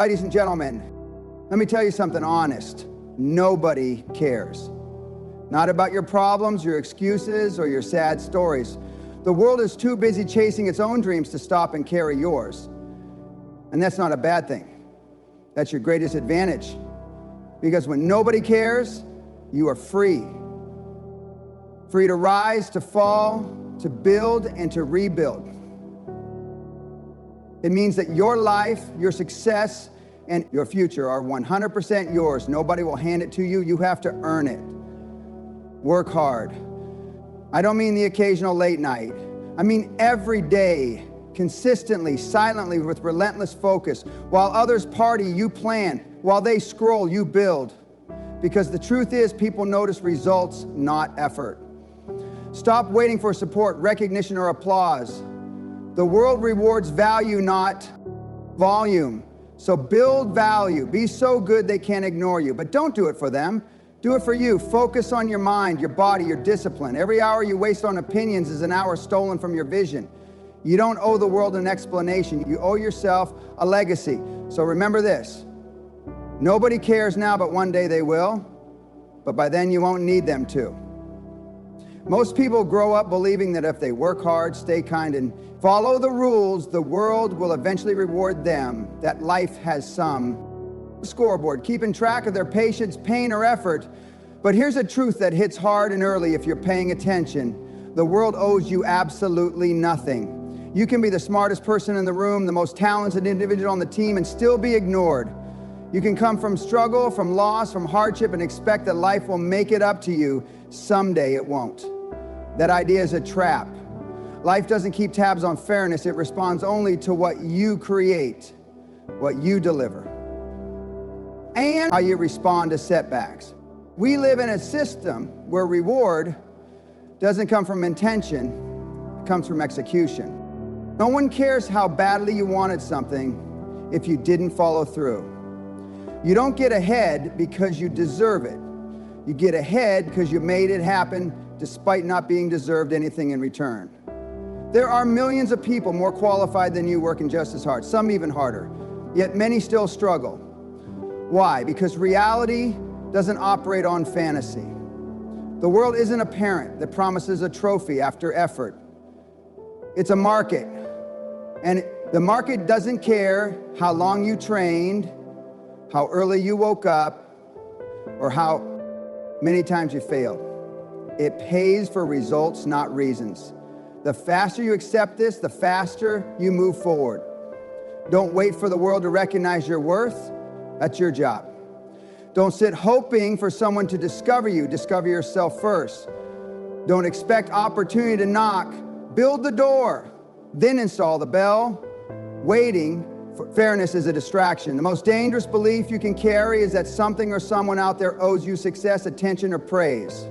Ladies and gentlemen, let me tell you something honest. Nobody cares. Not about your problems, your excuses, or your sad stories. The world is too busy chasing its own dreams to stop and carry yours. And that's not a bad thing. That's your greatest advantage. Because when nobody cares, you are free. Free to rise, to fall, to build, and to rebuild. It means that your life, your success, and your future are 100% yours. Nobody will hand it to you. You have to earn it. Work hard. I don't mean the occasional late night. I mean every day, consistently, silently, with relentless focus. While others party, you plan. While they scroll, you build. Because the truth is, people notice results, not effort. Stop waiting for support, recognition, or applause. The world rewards value, not volume. So build value. Be so good they can't ignore you. But don't do it for them. Do it for you. Focus on your mind, your body, your discipline. Every hour you waste on opinions is an hour stolen from your vision. You don't owe the world an explanation. You owe yourself a legacy. So remember this. Nobody cares now, but one day they will. But by then you won't need them to. Most people grow up believing that if they work hard, stay kind, and follow the rules, the world will eventually reward them, that life has some scoreboard, keeping track of their patience, pain, or effort. But here's a truth that hits hard and early if you're paying attention. The world owes you absolutely nothing. You can be the smartest person in the room, the most talented individual on the team, and still be ignored. You can come from struggle, from loss, from hardship, and expect that life will make it up to you. Someday it won't. That idea is a trap. Life doesn't keep tabs on fairness. It responds only to what you create, what you deliver, and how you respond to setbacks. We live in a system where reward doesn't come from intention, it comes from execution. No one cares how badly you wanted something if you didn't follow through. You don't get ahead because you deserve it. You get ahead because you made it happen despite not being deserved anything in return. There are millions of people more qualified than you working just as hard, some even harder, yet many still struggle. Why? Because reality doesn't operate on fantasy. The world isn't a parent that promises a trophy after effort. It's a market, and the market doesn't care how long you trained, how early you woke up, or how many times you failed. It pays for results, not reasons. The faster you accept this, the faster you move forward. Don't wait for the world to recognize your worth. That's your job. Don't sit hoping for someone to discover you. Discover yourself first. Don't expect opportunity to knock. Build the door, then install the bell. Waiting for fairness is a distraction. The most dangerous belief you can carry is that something or someone out there owes you success, attention, or praise.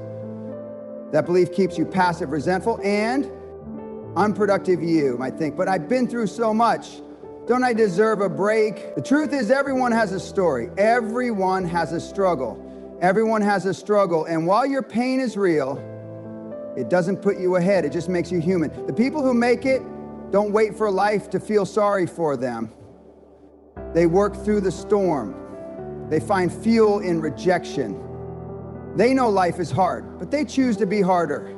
That belief keeps you passive, resentful, and unproductive. You might think, but I've been through so much. Don't I deserve a break? The truth is, everyone has a story. Everyone has a struggle. Everyone has a struggle. And while your pain is real, it doesn't put you ahead. It just makes you human. The people who make it don't wait for life to feel sorry for them. They work through the storm. They find fuel in rejection. They know life is hard, but they choose to be harder.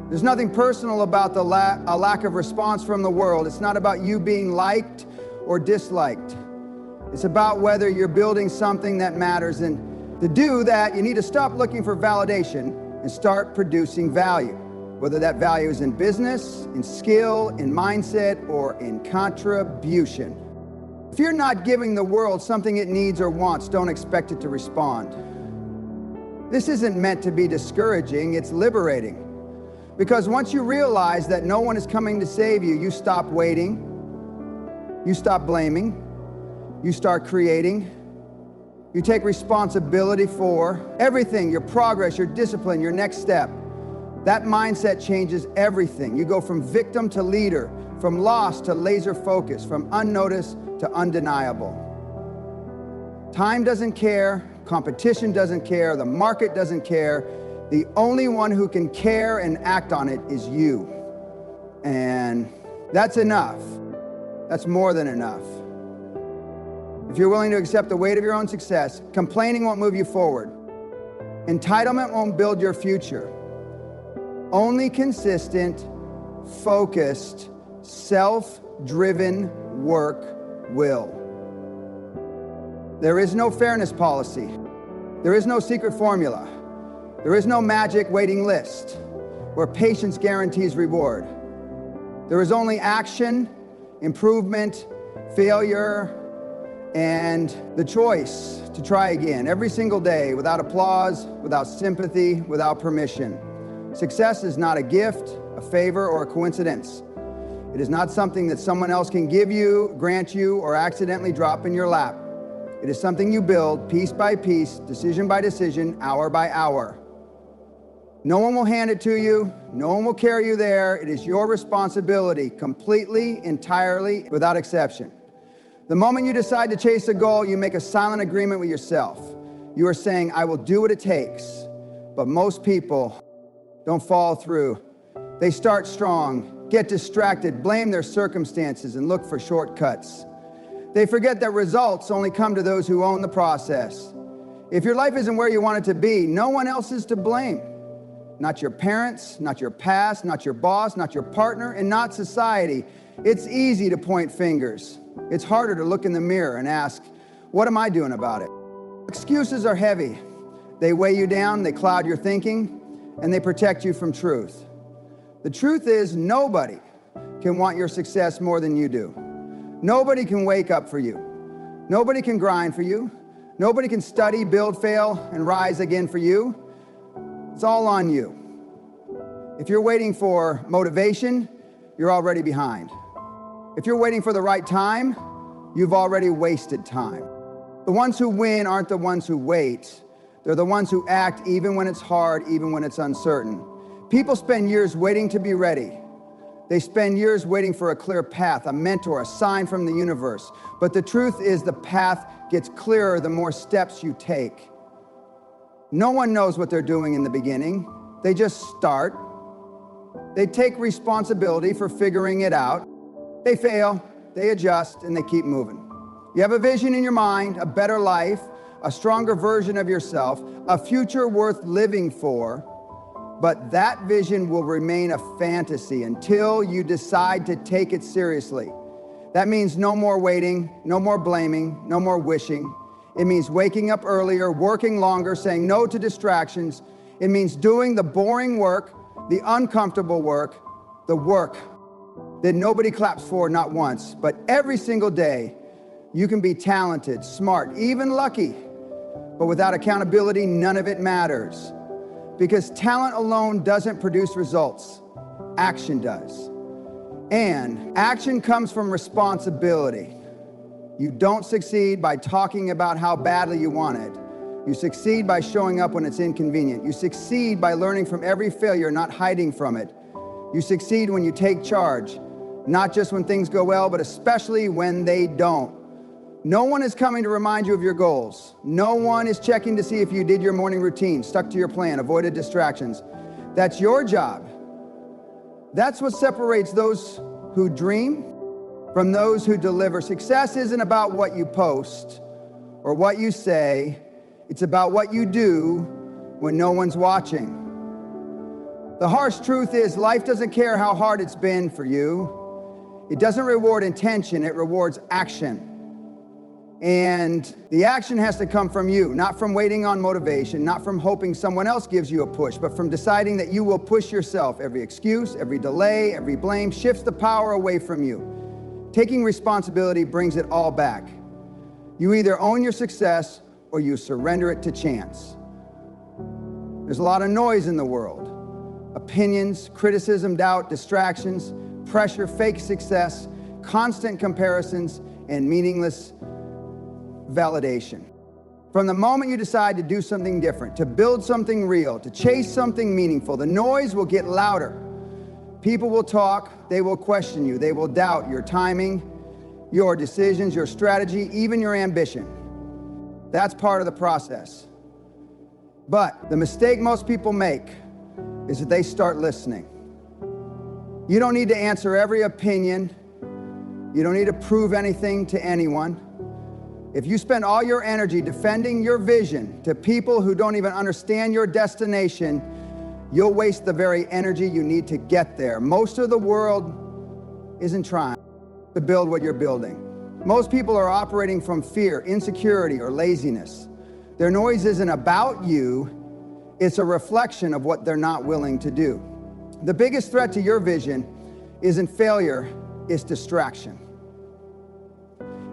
There's nothing personal about a lack of response from the world. It's not about you being liked or disliked. It's about whether you're building something that matters. And to do that, you need to stop looking for validation and start producing value. Whether that value is in business, in skill, in mindset, or in contribution. If you're not giving the world something it needs or wants, don't expect it to respond. This isn't meant to be discouraging, it's liberating. Because once you realize that no one is coming to save you, you stop waiting, you stop blaming, you start creating, you take responsibility for everything, your progress, your discipline, your next step. That mindset changes everything. You go from victim to leader, from lost to laser focus, from unnoticed to undeniable. Time doesn't care, competition doesn't care, the market doesn't care. The only one who can care and act on it is you. And that's enough. That's more than enough. If you're willing to accept the weight of your own success, complaining won't move you forward. Entitlement won't build your future. Only consistent, focused, self-driven work will. There is no fairness policy. There is no secret formula. There is no magic waiting list where patience guarantees reward. There is only action, improvement, failure, and the choice to try again every single day without applause, without sympathy, without permission. Success is not a gift, a favor, or a coincidence. It is not something that someone else can give you, grant you, or accidentally drop in your lap. It is something you build piece by piece, decision by decision, hour by hour. No one will hand it to you. No one will carry you there. It is your responsibility, completely, entirely, without exception. The moment you decide to chase a goal, you make a silent agreement with yourself. You are saying, I will do what it takes. But most people don't follow through. They start strong, get distracted, blame their circumstances, and look for shortcuts. They forget that results only come to those who own the process. If your life isn't where you want it to be, no one else is to blame. Not your parents, not your past, not your boss, not your partner, and not society. It's easy to point fingers. It's harder to look in the mirror and ask, what am I doing about it? Excuses are heavy. They weigh you down, they cloud your thinking, and they protect you from truth. The truth is, nobody can want your success more than you do. Nobody can wake up for you. Nobody can grind for you. Nobody can study, build, fail, and rise again for you. It's all on you. If you're waiting for motivation, you're already behind. If you're waiting for the right time, you've already wasted time. The ones who win aren't the ones who wait. They're the ones who act even when it's hard, even when it's uncertain. People spend years waiting to be ready. They spend years waiting for a clear path, a mentor, a sign from the universe. But the truth is the path gets clearer the more steps you take. No one knows what they're doing in the beginning. They just start. They take responsibility for figuring it out. They fail, they adjust, and they keep moving. You have a vision in your mind, a better life, a stronger version of yourself, a future worth living for, but that vision will remain a fantasy until you decide to take it seriously. That means no more waiting, no more blaming, no more wishing. It means waking up earlier, working longer, saying no to distractions. It means doing the boring work, the uncomfortable work, the work that nobody claps for, not once, but every single day. You can be talented, smart, even lucky, but without accountability, none of it matters. Because talent alone doesn't produce results. Action does. And action comes from responsibility. You don't succeed by talking about how badly you want it. You succeed by showing up when it's inconvenient. You succeed by learning from every failure, not hiding from it. You succeed when you take charge, not just when things go well, but especially when they don't. No one is coming to remind you of your goals. No one is checking to see if you did your morning routine, stuck to your plan, avoided distractions. That's your job. That's what separates those who dream from those who deliver. Success isn't about what you post or what you say. It's about what you do when no one's watching. The harsh truth is life doesn't care how hard it's been for you. It doesn't reward intention, it rewards action. And the action has to come from you, not from waiting on motivation, not from hoping someone else gives you a push, but from deciding that you will push yourself. Every excuse, every delay, every blame shifts the power away from you. Taking responsibility brings it all back. You either own your success or you surrender it to chance. There's a lot of noise in the world. Opinions, criticism, doubt, distractions, pressure, fake success, constant comparisons, and meaningless validation. From the moment you decide to do something different, to build something real, to chase something meaningful, the noise will get louder. People will talk, they will question you, they will doubt your timing, your decisions, your strategy, even your ambition. That's part of the process. But the mistake most people make is that they start listening. You don't need to answer every opinion. You don't need to prove anything to anyone. If you spend all your energy defending your vision to people who don't even understand your destination, you'll waste the very energy you need to get there. Most of the world isn't trying to build what you're building. Most people are operating from fear, insecurity, or laziness. Their noise isn't about you, it's a reflection of what they're not willing to do. The biggest threat to your vision isn't failure, it's distraction.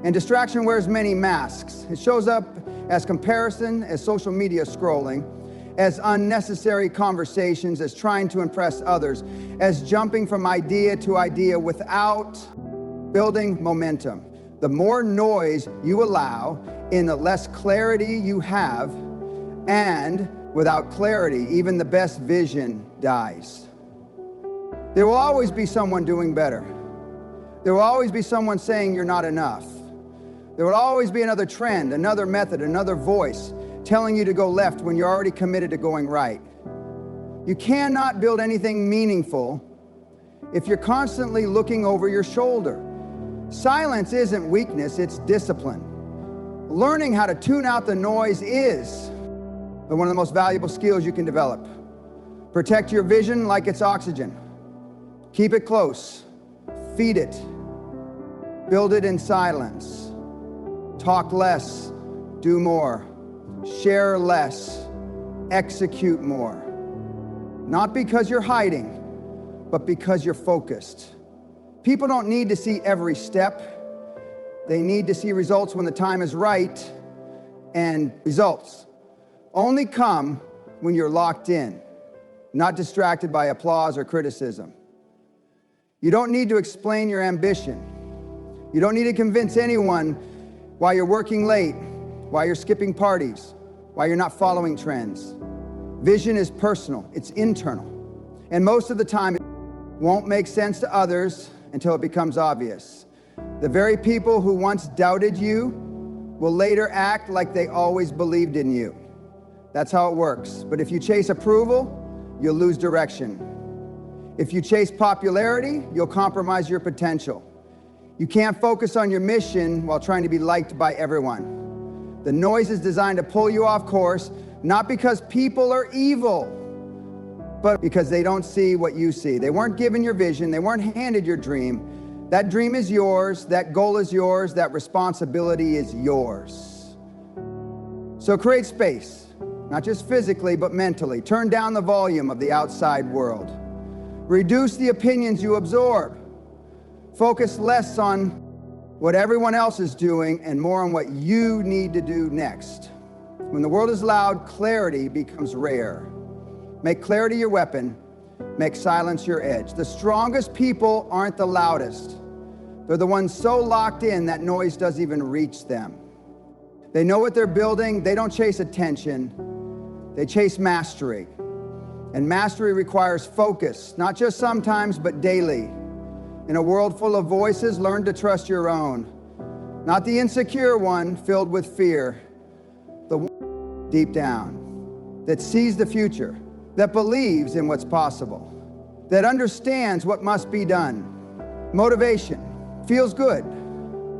And distraction wears many masks. It shows up as comparison, as social media scrolling, as unnecessary conversations, as trying to impress others, as jumping from idea to idea without building momentum. The more noise you allow in, the less clarity you have, and without clarity, even the best vision dies. There will always be someone doing better. There will always be someone saying you're not enough. There will always be another trend, another method, another voice telling you to go left when you're already committed to going right. You cannot build anything meaningful if you're constantly looking over your shoulder. Silence isn't weakness, it's discipline. Learning how to tune out the noise is one of the most valuable skills you can develop. Protect your vision like it's oxygen. Keep it close. Feed it. Build it in silence. Talk less, do more. Share less, execute more. Not because you're hiding, but because you're focused. People don't need to see every step. They need to see results when the time is right, and results only come when you're locked in, not distracted by applause or criticism. You don't need to explain your ambition. You don't need to convince anyone why you're working late, why you're skipping parties, why you're not following trends. Vision is personal, it's internal. And most of the time, it won't make sense to others until it becomes obvious. The very people who once doubted you will later act like they always believed in you. That's how it works. But if you chase approval, you'll lose direction. If you chase popularity, you'll compromise your potential. You can't focus on your mission while trying to be liked by everyone. The noise is designed to pull you off course, not because people are evil, but because they don't see what you see. They weren't given your vision, they weren't handed your dream. That dream is yours, that goal is yours, that responsibility is yours. So create space, not just physically, but mentally. Turn down the volume of the outside world. Reduce the opinions you absorb. Focus less on what everyone else is doing and more on what you need to do next. When the world is loud, clarity becomes rare. Make clarity your weapon. Make silence your edge. The strongest people aren't the loudest. They're the ones so locked in that noise doesn't even reach them. They know what they're building. They don't chase attention. They chase mastery. And mastery requires focus, not just sometimes, but daily. In a world full of voices, learn to trust your own. Not the insecure one filled with fear, the one deep down that sees the future, that believes in what's possible, that understands what must be done. Motivation feels good.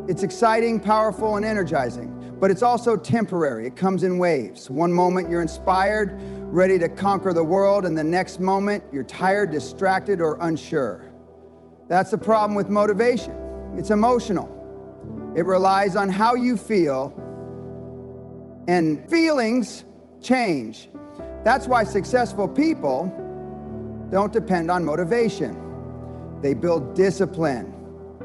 It's exciting, powerful, and energizing, but it's also temporary. It comes in waves. One moment you're inspired, ready to conquer the world, and the next moment you're tired, distracted, or unsure. That's the problem with motivation. It's emotional. It relies on how you feel, and feelings change. That's why successful people don't depend on motivation. They build discipline.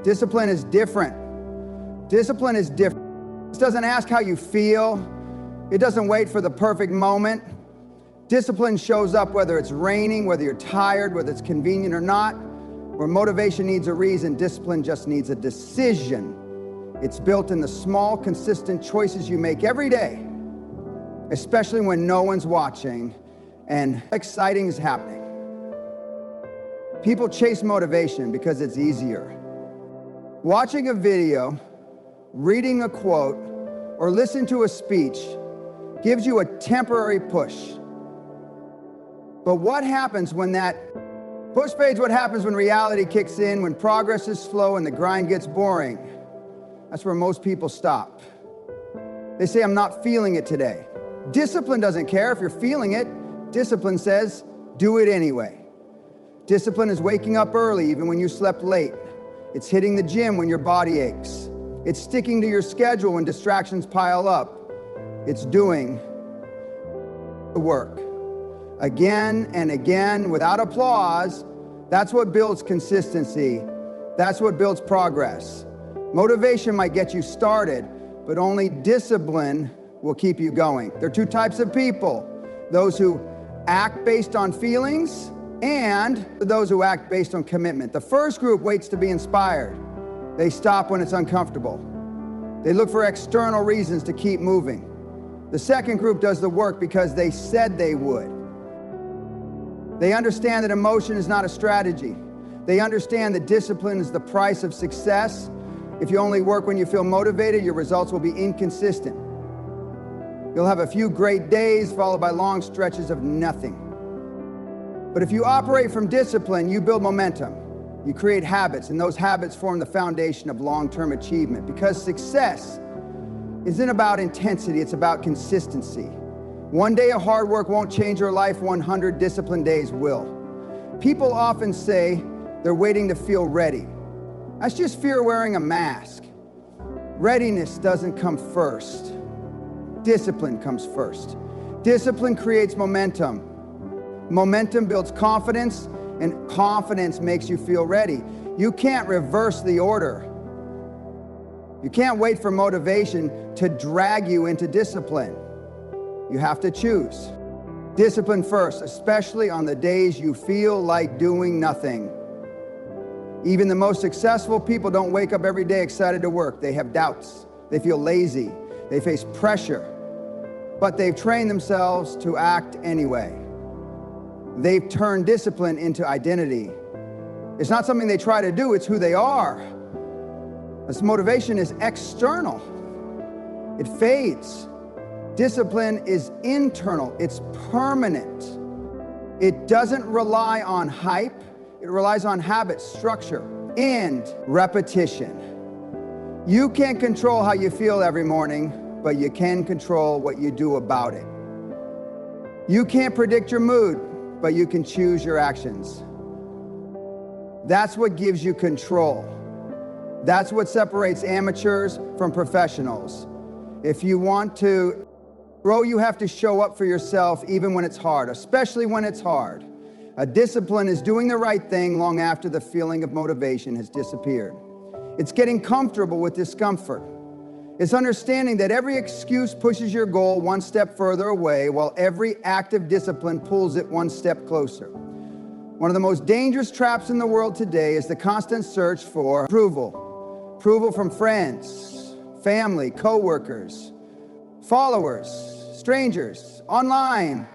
Discipline is different. Discipline is different. It doesn't ask how you feel. It doesn't wait for the perfect moment. Discipline shows up whether it's raining, whether you're tired, whether it's convenient or not. Where motivation needs a reason, discipline just needs a decision. It's built in the small, consistent choices you make every day, especially when no one's watching and exciting is happening. People chase motivation because it's easier. Watching a video, reading a quote, or listening to a speech gives you a temporary push. But what happens when that push fades? What happens when reality kicks in, when progress is slow and the grind gets boring? That's where most people stop. They say, I'm not feeling it today. Discipline doesn't care if you're feeling it. Discipline says, do it anyway. Discipline is waking up early even when you slept late. It's hitting the gym when your body aches. It's sticking to your schedule when distractions pile up. It's doing the work again and again without applause. That's what builds consistency. That's what builds progress. Motivation might get you started, but only discipline will keep you going. There are two types of people: those who act based on feelings and those who act based on commitment. The first group waits to be inspired. They stop when it's uncomfortable. They look for external reasons to keep moving. The second group does the work because they said they would. They understand that emotion is not a strategy. They understand that discipline is the price of success. If you only work when you feel motivated, your results will be inconsistent. You'll have a few great days followed by long stretches of nothing. But if you operate from discipline, you build momentum. You create habits, and those habits form the foundation of long-term achievement. Because success isn't about intensity, it's about consistency. One day of hard work won't change your life, 100 disciplined days will. People often say they're waiting to feel ready. That's just fear wearing a mask. Readiness doesn't come first. Discipline comes first. Discipline creates momentum. Momentum builds confidence, and confidence makes you feel ready. You can't reverse the order. You can't wait for motivation to drag you into discipline. You have to choose. Discipline first, especially on the days you feel like doing nothing. Even the most successful people don't wake up every day excited to work. They have doubts. They feel lazy. They face pressure. But they've trained themselves to act anyway. They've turned discipline into identity. It's not something they try to do, it's who they are. This motivation is external. It fades. Discipline is internal. It's permanent. It doesn't rely on hype. It relies on habit, structure, and repetition. You can't control how you feel every morning, but you can control what you do about it. You can't predict your mood, but you can choose your actions. That's what gives you control. That's what separates amateurs from professionals. If you want to grow, you have to show up for yourself even when it's hard, especially when it's hard. A discipline is doing the right thing long after the feeling of motivation has disappeared. It's getting comfortable with discomfort. It's understanding that every excuse pushes your goal one step further away, while every active discipline pulls it one step closer. One of the most dangerous traps in the world today is the constant search for approval. Approval from friends, family, coworkers, followers, strangers, online.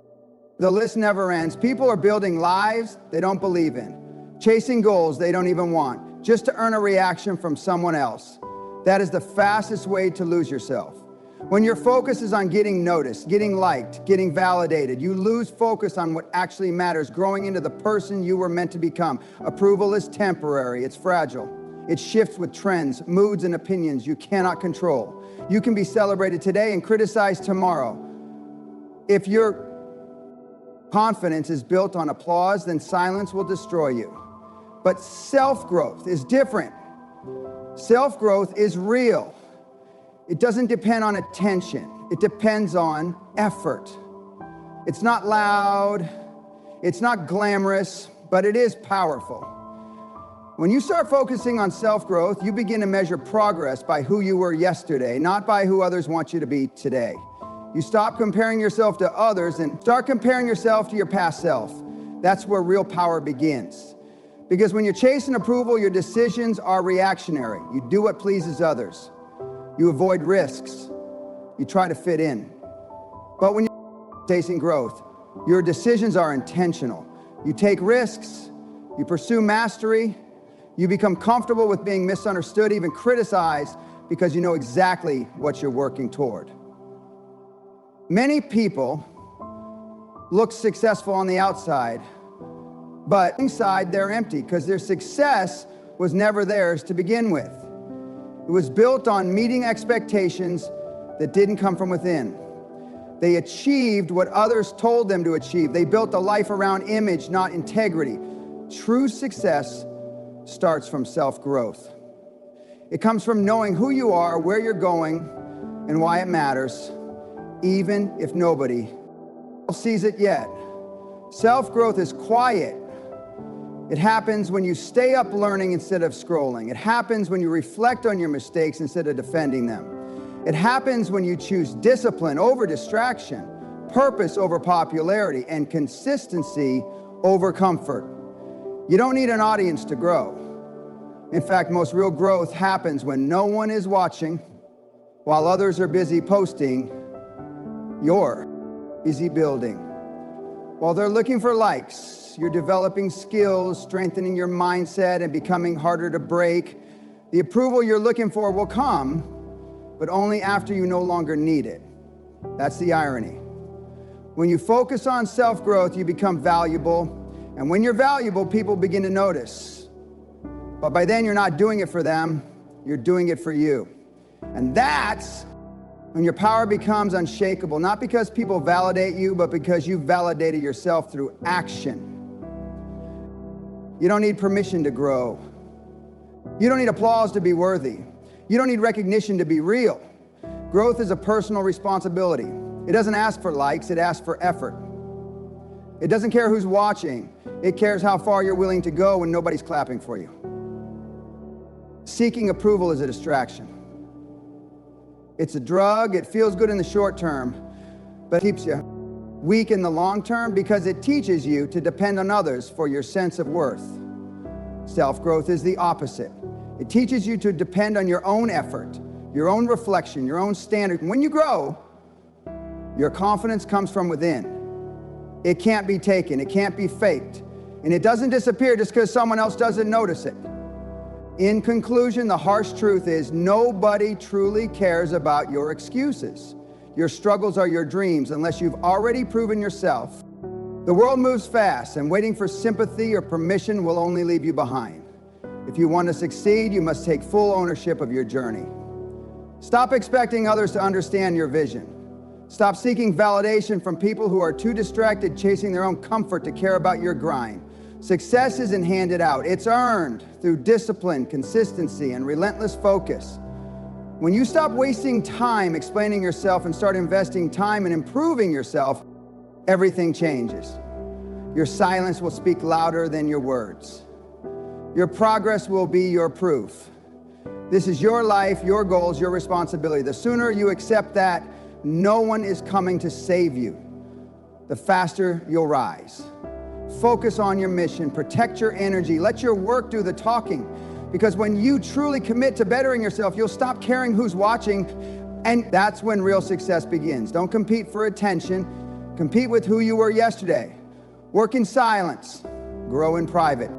The list never ends. People are building lives they don't believe in, chasing goals they don't even want, just to earn a reaction from someone else. That is the fastest way to lose yourself. When your focus is on getting noticed, getting liked, getting validated, you lose focus on what actually matters, growing into the person you were meant to become. Approval is temporary, it's fragile. It shifts with trends, moods, and opinions you cannot control. You can be celebrated today and criticized tomorrow. If your confidence is built on applause, then silence will destroy you. But self-growth is different. Self-growth is real. It doesn't depend on attention. It depends on effort. It's not loud, it's not glamorous, but it is powerful. When you start focusing on self-growth, you begin to measure progress by who you were yesterday, not by who others want you to be today. You stop comparing yourself to others and start comparing yourself to your past self. That's where real power begins. Because when you're chasing approval, your decisions are reactionary. You do what pleases others. You avoid risks. You try to fit in. But when you're chasing growth, your decisions are intentional. You take risks. You pursue mastery. You become comfortable with being misunderstood, even criticized, because you know exactly what you're working toward. Many people look successful on the outside, but inside they're empty because their success was never theirs to begin with. It was built on meeting expectations, that didn't come from within. They achieved what others told them to achieve. They built a life around image, not integrity. True success starts from self-growth. It comes from knowing who you are, where you're going, and why it matters, even if nobody sees it yet. Self-growth is quiet. It happens when you stay up learning instead of scrolling. It happens when you reflect on your mistakes instead of defending them. It happens when you choose discipline over distraction, purpose over popularity, and consistency over comfort. You don't need an audience to grow. In fact, most real growth happens when no one is watching, while others are busy posting, you're busy building. While they're looking for likes, you're developing skills, strengthening your mindset, and becoming harder to break. The approval you're looking for will come, but only after you no longer need it. That's the irony. When you focus on self-growth, you become valuable. And when you're valuable, people begin to notice. But by then, you're not doing it for them, you're doing it for you. And that's when your power becomes unshakable, not because people validate you, but because you validated yourself through action. You don't need permission to grow. You don't need applause to be worthy. You don't need recognition to be real. Growth is a personal responsibility. It doesn't ask for likes, it asks for effort. It doesn't care who's watching. It cares how far you're willing to go when nobody's clapping for you. Seeking approval is a distraction. It's a drug. It feels good in the short term, but keeps you weak in the long term because it teaches you to depend on others for your sense of worth. Self-growth is the opposite. It teaches you to depend on your own effort, your own reflection, your own standard. When you grow, your confidence comes from within. It can't be taken, it can't be faked, and it doesn't disappear just because someone else doesn't notice it. In conclusion, the harsh truth is nobody truly cares about your excuses. Your struggles are your dreams unless you've already proven yourself. The world moves fast, and waiting for sympathy or permission will only leave you behind. If you want to succeed, you must take full ownership of your journey. Stop expecting others to understand your vision. Stop seeking validation from people who are too distracted chasing their own comfort to care about your grind. Success isn't handed out. It's earned through discipline, consistency, and relentless focus. When you stop wasting time explaining yourself and start investing time in improving yourself, everything changes. Your silence will speak louder than your words. Your progress will be your proof. This is your life, your goals, your responsibility. The sooner you accept that no one is coming to save you, the faster you'll rise. Focus on your mission, protect your energy, let your work do the talking. Because when you truly commit to bettering yourself, you'll stop caring who's watching, and that's when real success begins. Don't compete for attention, compete with who you were yesterday. Work in silence, grow in private.